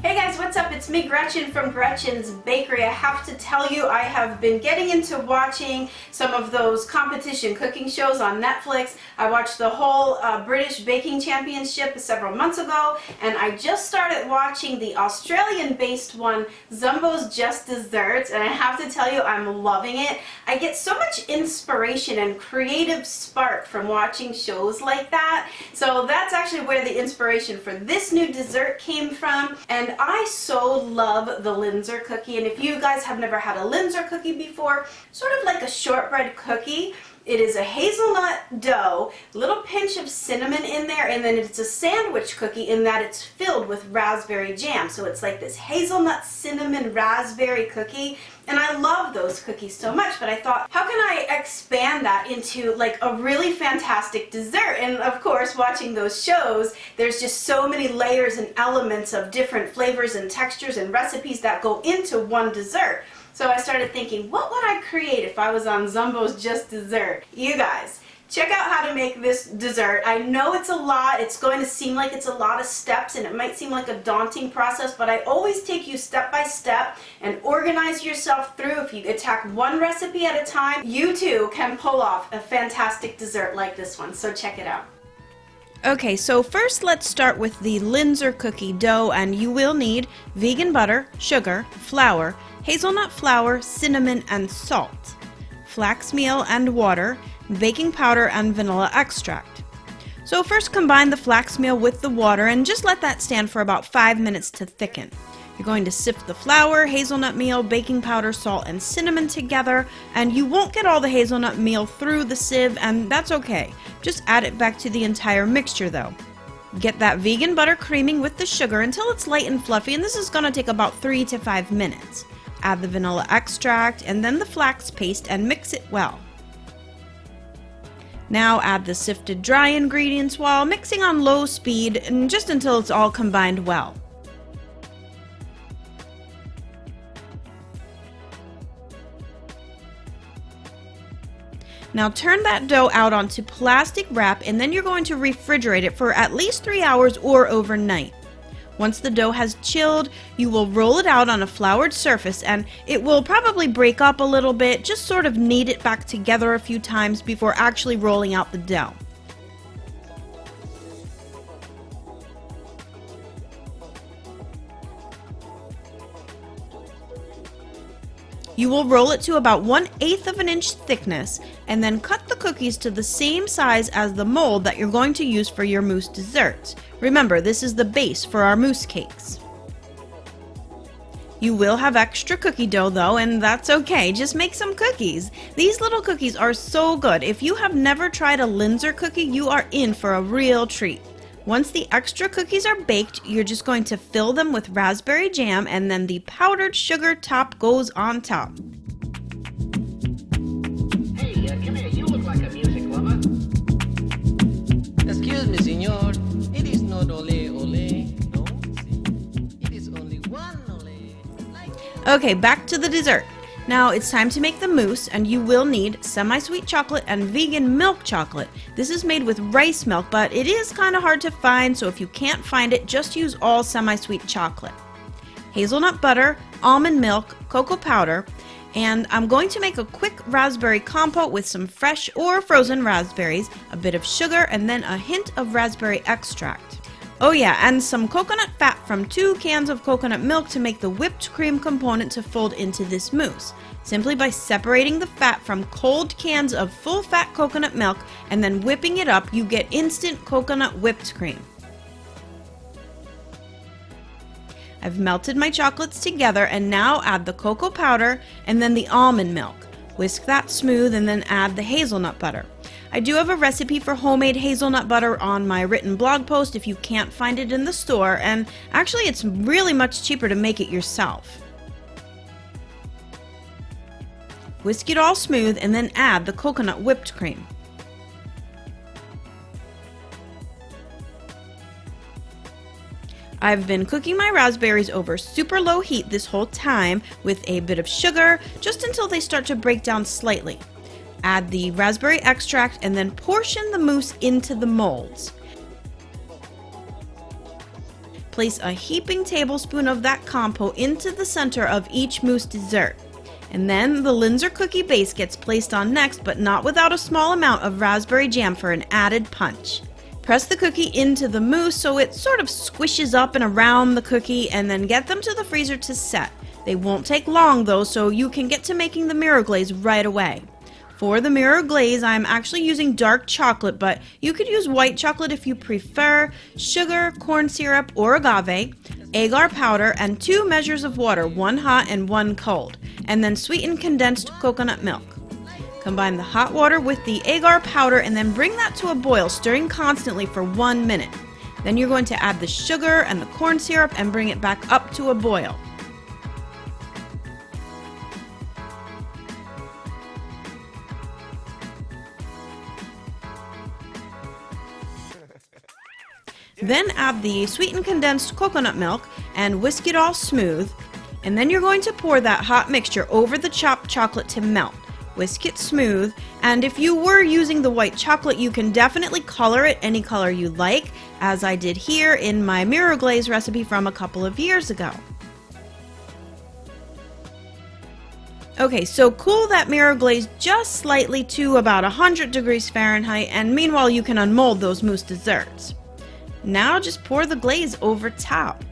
Hey guys, what's up? It's me, Gretchen from Gretchen's Bakery. I have to tell you, I have been getting into watching some of those competition cooking shows on Netflix. I watched the whole British Baking Championship several months ago, and I just started watching the Australian-based one, Zumbo's Just Desserts, and I have to tell you, I'm loving it. I get so much inspiration and creative spark from watching shows like that. So that's actually where the inspiration for this new dessert came from, and I so love the Linzer Cookie. And if you guys have never had a Linzer Cookie before, sort of like a shortbread cookie, it is a hazelnut dough, little pinch of cinnamon in there, and then it's a sandwich cookie in that it's filled with raspberry jam. So it's like this hazelnut cinnamon raspberry cookie, and I love those cookies so much, but I thought, how can I expand that into like a really fantastic dessert? And of course, watching those shows, there's just so many layers and elements of different flavors and textures and recipes that go into one dessert. So I started thinking, what would I create if I was on Zumbo's Just Dessert? You guys, check out how to make this dessert. I know it's a lot, it's going to seem like it's a lot of steps, and it might seem like a daunting process, but I always take you step by step and organize yourself through. If you attack one recipe at a time, you too can pull off a fantastic dessert like this one. So check it out. Okay, so first let's start with the Linzer Cookie dough, and you will need vegan butter, sugar, flour, hazelnut flour, cinnamon, and salt, flax meal and water, baking powder, and vanilla extract. So first combine the flax meal with the water and just let that stand for about 5 minutes to thicken. You're going to sift the flour, hazelnut meal, baking powder, salt, and cinnamon together, and you won't get all the hazelnut meal through the sieve, and that's okay. Just add it back to the entire mixture though. Get that vegan butter creaming with the sugar until it's light and fluffy, and this is going to take about 3 to 5 minutes. Add the vanilla extract and then the flax paste and mix it well. Now add the sifted dry ingredients while mixing on low speed and just until it's all combined well. Now turn that dough out onto plastic wrap, and then you're going to refrigerate it for at least 3 hours or overnight. Once the dough has chilled, you will roll it out on a floured surface, and it will probably break up a little bit. Just sort of knead it back together a few times before actually rolling out the dough. You will roll it to about 1/8 of an inch thickness, and then cut the cookies to the same size as the mold that you're going to use for your mousse dessert. Remember, this is the base for our mousse cakes. You will have extra cookie dough though, and that's okay. Just make some cookies. These little cookies are so good. If you have never tried a Linzer cookie, you are in for a real treat. Once the extra cookies are baked, you're just going to fill them with raspberry jam, and then the powdered sugar top goes on top. Hey, come here. You look like a music lover. Excuse me, senor. It is not ole ole. No, it is only one ole. Okay, back to the dessert. Now it's time to make the mousse, and you will need semi-sweet chocolate and vegan milk chocolate. This is made with rice milk, but it is kind of hard to find, so if you can't find it, just use all semi-sweet chocolate. Hazelnut butter, almond milk, cocoa powder, and I'm going to make a quick raspberry compote with some fresh or frozen raspberries, a bit of sugar, and then a hint of raspberry extract. Oh yeah, and some coconut fat from 2 cans of coconut milk to make the whipped cream component to fold into this mousse. Simply by separating the fat from cold cans of full-fat coconut milk and then whipping it up, you get instant coconut whipped cream. I've melted my chocolates together, and now add the cocoa powder and then the almond milk. Whisk that smooth and then add the hazelnut butter. I do have a recipe for homemade hazelnut butter on my written blog post if you can't find it in the store, and actually it's really much cheaper to make it yourself. Whisk it all smooth and then add the coconut whipped cream. I've been cooking my raspberries over super low heat this whole time with a bit of sugar, just until they start to break down slightly. Add the raspberry extract and then portion the mousse into the molds. Place a heaping tablespoon of that compote into the center of each mousse dessert. And then the Linzer Cookie base gets placed on next, but not without a small amount of raspberry jam for an added punch. Press the cookie into the mousse so it sort of squishes up and around the cookie, and then get them to the freezer to set. They won't take long though, so you can get to making the mirror glaze right away. For the mirror glaze, I'm actually using dark chocolate, but you could use white chocolate if you prefer, sugar, corn syrup, or agave, agar powder, and 2 measures of water, 1 hot and 1 cold, and then sweetened condensed coconut milk. Combine the hot water with the agar powder and then bring that to a boil, stirring constantly for 1 minute. Then you're going to add the sugar and the corn syrup and bring it back up to a boil. Then add the sweetened condensed coconut milk and whisk it all smooth. And then you're going to pour that hot mixture over the chopped chocolate to melt. Whisk it smooth, and if you were using the white chocolate, you can definitely color it any color you like, as I did here in my mirror glaze recipe from a couple of years ago. Okay, so cool that mirror glaze just slightly to about 100 degrees Fahrenheit, and meanwhile you can unmold those mousse desserts. Now just pour the glaze over top.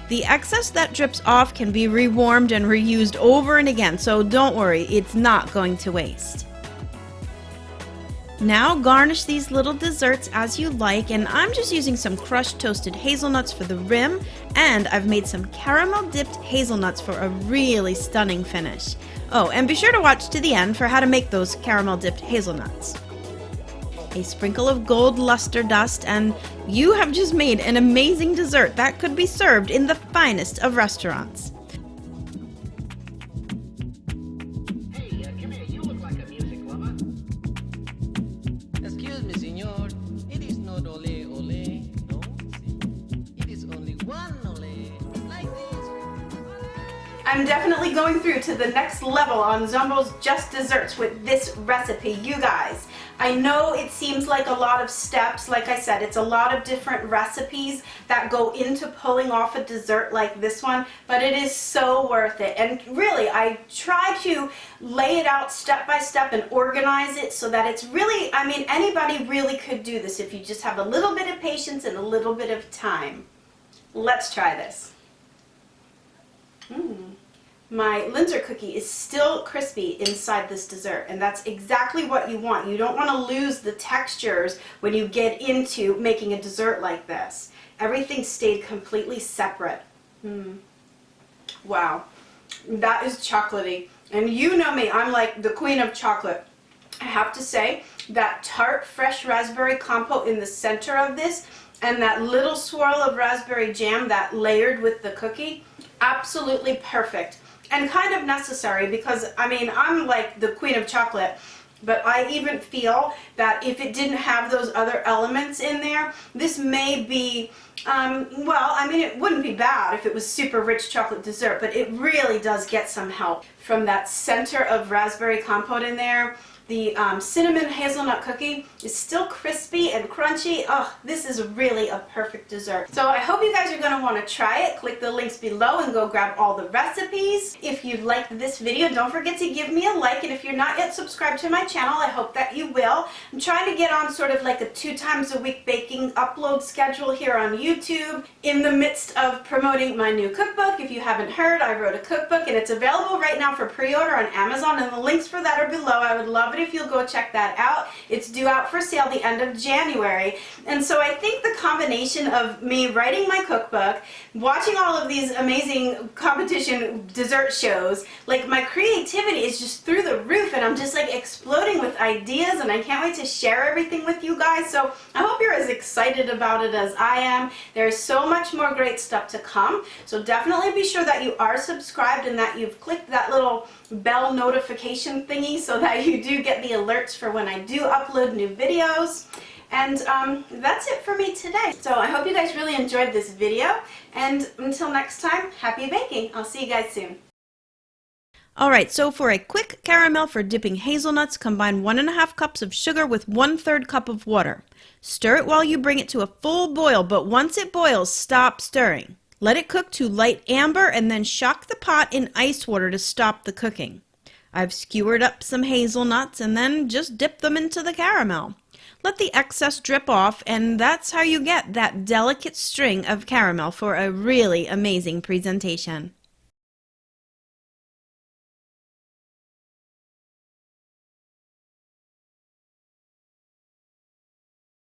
The excess that drips off can be rewarmed and reused over and again, so don't worry, it's not going to waste. Now garnish these little desserts as you like, and I'm just using some crushed toasted hazelnuts for the rim, and I've made some caramel dipped hazelnuts for a really stunning finish. Oh, and be sure to watch to the end for how to make those caramel dipped hazelnuts. A sprinkle of gold luster dust, and you have just made an amazing dessert that could be served in the finest of restaurants. Hey, come here, you look like a music lover. Excuse me, senor. It is not ole ole, no? It is only one ole, like this. I'm definitely going through to the next level on Zombo's Just Desserts with this recipe, you guys. I know it seems like a lot of steps. Like I said, it's a lot of different recipes that go into pulling off a dessert like this one, but it is so worth it. And really, I try to lay it out step by step and organize it so that it's really, I mean, anybody really could do this if you just have a little bit of patience and a little bit of time. Let's try this. My Linzer cookie is still crispy inside this dessert, and that's exactly what you want. You don't want to lose the textures when you get into making a dessert like this. Everything stayed completely separate. Wow, that is chocolatey. And you know me, I'm like the queen of chocolate. I have to say that tart fresh raspberry compote in the center of this and that little swirl of raspberry jam that layered with the cookie, absolutely perfect. And kind of necessary because, I mean, I'm like the queen of chocolate, but I even feel that if it didn't have those other elements in there, this may be, well, I mean, it wouldn't be bad if it was super rich chocolate dessert, but it really does get some help from that center of raspberry compote in there. The cinnamon hazelnut cookie is still crispy and crunchy. Oh, this is really a perfect dessert. So I hope you guys are going to want to try it. Click the links below and go grab all the recipes. If you liked this video, don't forget to give me a like. And if you're not yet subscribed to my channel, I hope that you will. I'm trying to get on sort of like a 2 times a week baking upload schedule here on YouTube in the midst of promoting my new cookbook. If you haven't heard, I wrote a cookbook and it's available right now for pre-order on Amazon, and the links for that are below. I would love it if you'll go check that out. It's due out for sale the end of January. And so I think the combination of me writing my cookbook, watching all of these amazing competition dessert shows, like my creativity is just through the roof and I'm just like exploding with ideas, and I can't wait to share everything with you guys. So I hope you're as excited about it as I am. There's so much more great stuff to come. So definitely be sure that you are subscribed and that you've clicked that little bell notification thingy so that you do get the alerts for when I do upload new videos. And that's it for me today. So I hope you guys really enjoyed this video, and until next time, happy baking. I'll see you guys soon. Alright, so for a quick caramel for dipping hazelnuts, combine 1½ cups of sugar with 1/3 cup of water. Stir it while you bring it to a full boil, but once it boils, stop stirring. Let it cook to light amber and then shock the pot in ice water to stop the cooking. I've skewered up some hazelnuts and then just dip them into the caramel. Let the excess drip off, and that's how you get that delicate string of caramel for a really amazing presentation.